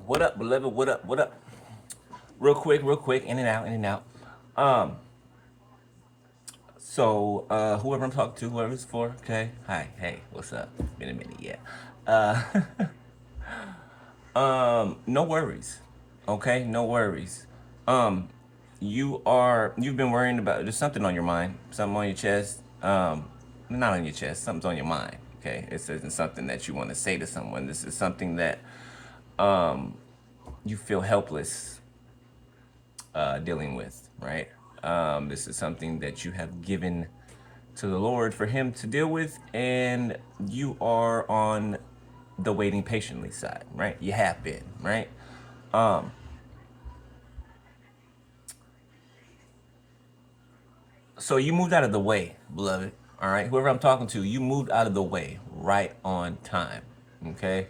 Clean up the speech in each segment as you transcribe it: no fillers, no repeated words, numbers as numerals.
What up, beloved? What up? What up? Real quick, in and out, in and out. Um, whoever I'm talking to, whoever it's for, okay. Hi, hey, what's up? Been a minute, yeah. Uh, no worries, okay, no worries. Um, you've been worrying about there's something on your mind, something on your chest. Not on your chest, something's on your mind. Okay, this isn't something that you want to say to someone. This is something that you feel helpless dealing with, right? This is something that you have given to the Lord for Him to deal with, and you are on the waiting patiently side, right? You have been, right? So you moved out of the way, beloved. All right, whoever I'm talking to, you moved out of the way right on time. Okay,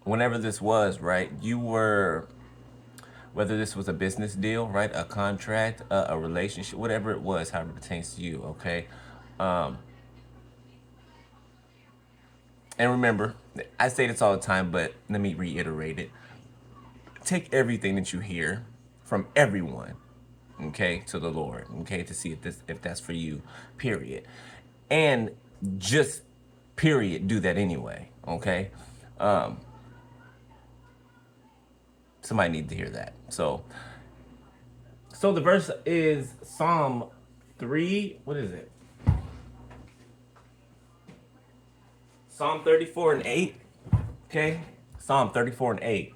whenever this was, right, you were, whether this was a business deal, right, a contract, a relationship, whatever it was, however it pertains to you. Okay, and remember, I say this all the time, but let me reiterate it. Take everything that you hear from everyone, okay, to the Lord, okay, to see if that's for you, period. And just period, do that anyway, okay? Somebody needs to hear that. So the verse is Psalm 3, what is it? Psalm 34 and 8, okay? Psalm 34 and 8.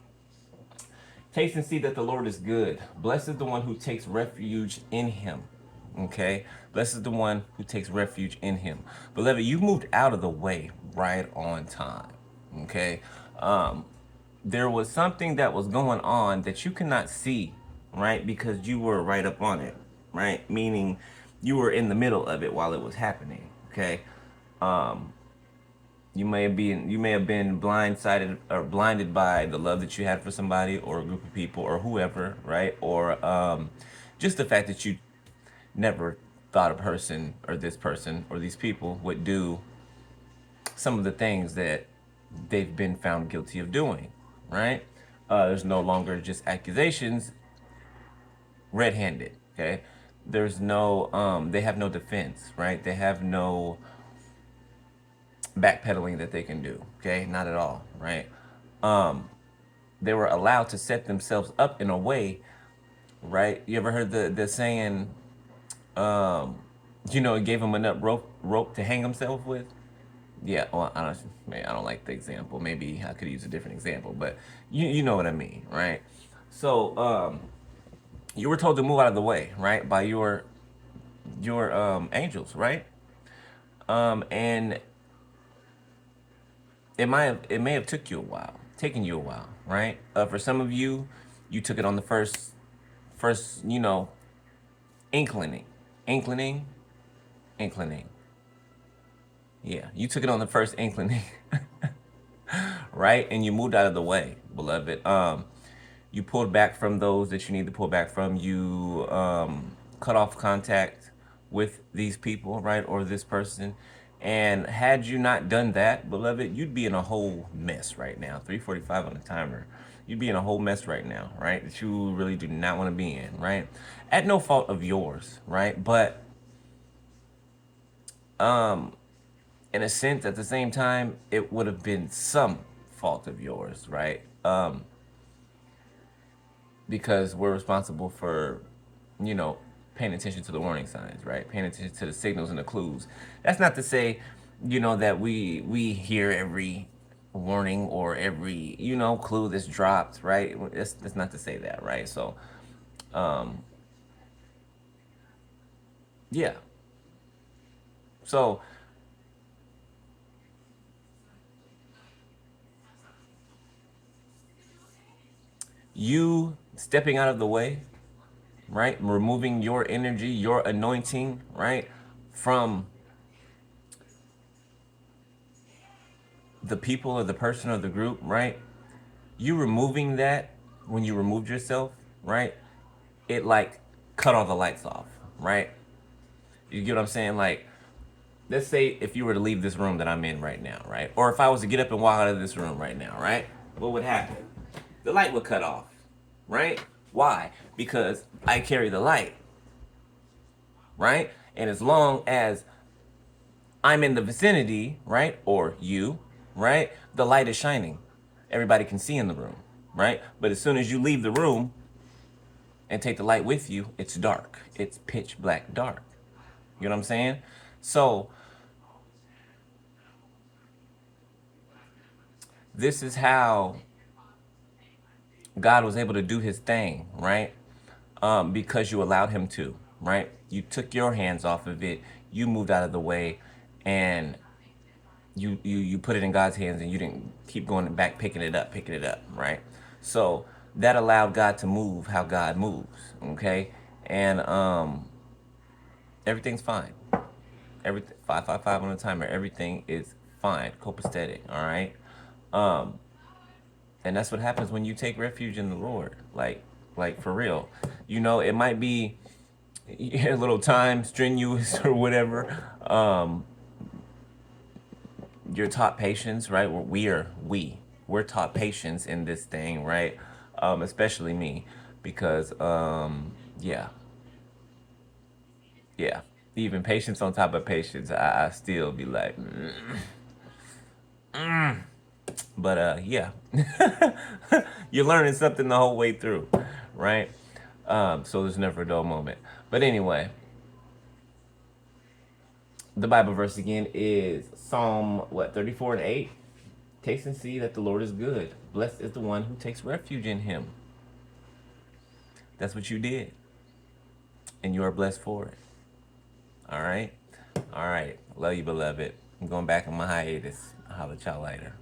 Taste and see that the Lord is good. Blessed is the one who takes refuge in him. Okay? Blessed is the one who takes refuge in him. Beloved, you moved out of the way right on time. Okay? Um, there was something that was going on that you could not see, right? Because you were right up on it, right? Meaning you were in the middle of it while it was happening. Okay? You may have been blindsided or blinded by the love that you had for somebody or a group of people or whoever, right? Or just the fact that you never thought a person or this person or these people would do some of the things that they've been found guilty of doing, right? There's no longer just accusations red-handed, okay? There's no they have no defense, right? They have no backpedaling that they can do, okay? Not at all, right? They were allowed to set themselves up in a way, right? You ever heard the saying, it gave him enough rope to hang himself with? Yeah, well, I don't like the example. Maybe I could use a different example, but you know what I mean, right? So you were told to move out of the way, right, by your angels, right? And it may have taken you a while, right? For some of you, you took it on the first inclining, inclining, inclining. Yeah, you took it on the first inclining, right? And you moved out of the way, beloved. You pulled back from those that you need to pull back from. You cut off contact with these people, right, or this person. And had you not done that, beloved, you'd be in a whole mess right now. 3:45 on the timer. You'd be in a whole mess right now, right? That you really do not want to be in, right? At no fault of yours, right? But in a sense, at the same time, it would have been some fault of yours, right? Because we're responsible for, you know, paying attention to the warning signs, right? Paying attention to the signals and the clues. That's not to say, that we hear every warning or every clue that's dropped, right? That's not to say that, right? So yeah, so you stepping out of the way, right? Removing your energy, your anointing, right, from the people or the person or the group, right? You removing that when you removed yourself, right? It like cut all the lights off, right? You get what I'm saying? Like, let's say if you were to leave this room that I'm in right now, right? Or if I was to get up and walk out of this room right now, right? what would happen? The light would cut off, right? Why? Because I carry the light, right? And as long as I'm in the vicinity, right? Or you, right? The light is shining. Everybody can see in the room, right? But as soon as you leave the room and take the light with you, it's dark. It's pitch black dark. You know what I'm saying? So this is how God was able to do his thing, right? Because you allowed him to, right? You took your hands off of it, you moved out of the way, and you put it in God's hands, and you didn't keep going back picking it up, right? So that allowed God to move how God moves, okay? And everything's fine. Everything 555 on the timer. Everything is fine, copacetic, all right? And that's what happens when you take refuge in the Lord, like for real. You know, it might be a little time strenuous or whatever. You're taught patience, right? We're taught patience in this thing, right? Especially me, because yeah, yeah. Even patience on top of patience, I still be like, but yeah, you're learning something the whole way through, right? So there's never a dull moment. But anyway, the Bible verse again is Psalm 34:8. Taste and see that the Lord is good. Blessed is the one who takes refuge in him. That's what you did. And you are blessed for it. All right? All right. Love you, beloved. I'm going back on my hiatus. I'll holler at y'all later.